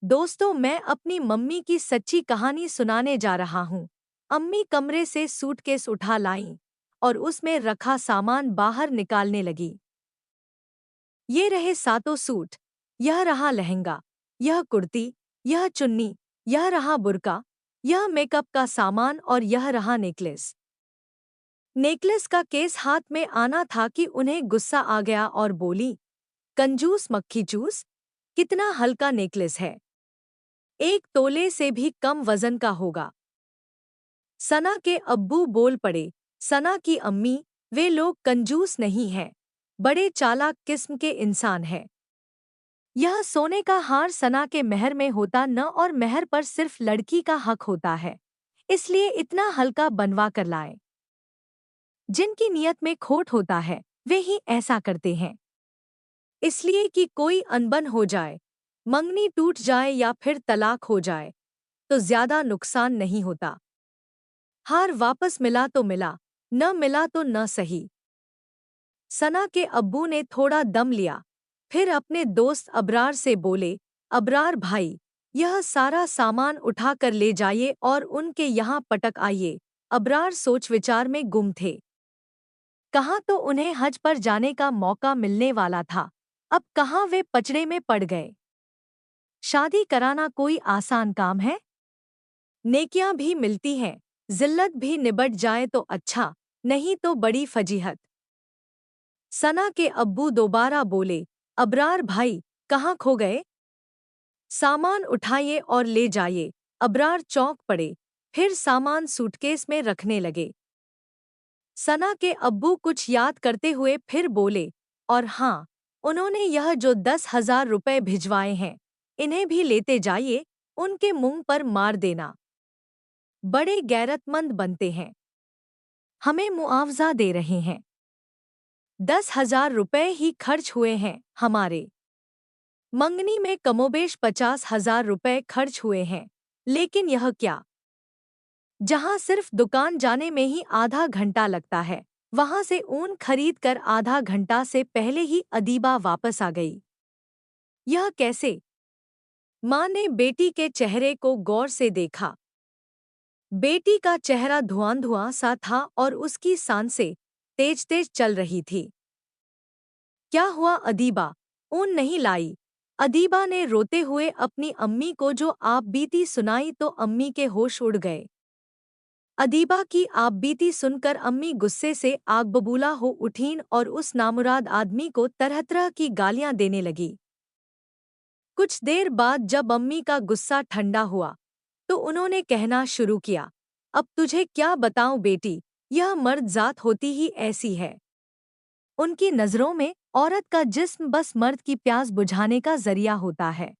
दोस्तों, मैं अपनी मम्मी की सच्ची कहानी सुनाने जा रहा हूँ। अम्मी कमरे से सूटकेस उठा लाईं और उसमें रखा सामान बाहर निकालने लगी। ये रहे सातों सूट, यह रहा लहंगा, यह कुर्ती, यह चुन्नी, यह रहा बुर्का, यह मेकअप का सामान और यह रहा नेकलेस। नेकलेस का केस हाथ में आना था कि उन्हें गुस्सा आ गया और बोली, कंजूस मक्खी चूस, कितना हल्का नेकलेस है, 1 तोले से भी कम वजन का होगा। सना के अब्बू बोल पड़े, सना की अम्मी, वे लोग कंजूस नहीं हैं, बड़े चालाक किस्म के इंसान हैं। यह सोने का हार सना के मेहर में होता न और मेहर पर सिर्फ लड़की का हक होता है, इसलिए इतना हल्का बनवा कर लाए। जिनकी नियत में खोट होता है वे ही ऐसा करते हैं, इसलिए कि कोई अनबन हो जाए, मंगनी टूट जाए या फिर तलाक हो जाए तो ज्यादा नुकसान नहीं होता। हार वापस मिला तो मिला, न मिला तो न सही। सना के अब्बू ने थोड़ा दम लिया, फिर अपने दोस्त अबरार से बोले, अबरार भाई, यह सारा सामान उठा कर ले जाइए और उनके यहाँ पटक आइए। अबरार सोच विचार में गुम थे। कहाँ तो उन्हें हज पर जाने का मौका मिलने वाला था, अब कहाँ वे पचड़े में पड़ गए। शादी कराना कोई आसान काम है? नेकियां भी मिलती हैं, जिल्लत भी निबट जाए तो अच्छा, नहीं तो बड़ी फजीहत। सना के अब्बू दोबारा बोले, अबरार भाई, कहाँ खो गए? सामान उठाइए और ले जाइए। अबरार चौंक पड़े, फिर सामान सूटकेस में रखने लगे। सना के अब्बू कुछ याद करते हुए फिर बोले, और हाँ, उन्होंने यह जो 10,000 रुपए भिजवाए हैं, इन्हें भी लेते जाइए, उनके मुंह पर मार देना। बड़े गैरतमंद बनते हैं, हमें मुआवजा दे रहे हैं। 10,000 रुपए ही खर्च हुए हैं हमारे। मंगनी में कमोबेश 50,000 रुपए खर्च हुए हैं, लेकिन यह क्या? जहां सिर्फ दुकान जाने में ही आधा घंटा लगता है, वहां से ऊन खरीद कर आधा घंटा से पहले ही अदीबा वापस आ गई। यह कैसे? माँ ने बेटी के चेहरे को गौर से देखा। बेटी का चेहरा धुआं-धुआं सा था और उसकी सांसें तेज-तेज चल रही थी। क्या हुआ अदीबा? ऊन नहीं लाई? अदीबा ने रोते हुए अपनी अम्मी को जो आप बीती सुनाई तो अम्मी के होश उड़ गए। अदीबा की आप बीती सुनकर अम्मी गुस्से से आग बबूला हो उठीं और उस नामुराद आदमी को तरह-तरह की गालियां देने लगी। कुछ देर बाद जब अम्मी का गुस्सा ठंडा हुआ, तो उन्होंने कहना शुरू किया, अब तुझे क्या बताऊं बेटी, यह मर्द जात होती ही ऐसी है। उनकी नज़रों में औरत का जिस्म बस मर्द की प्यास बुझाने का जरिया होता है।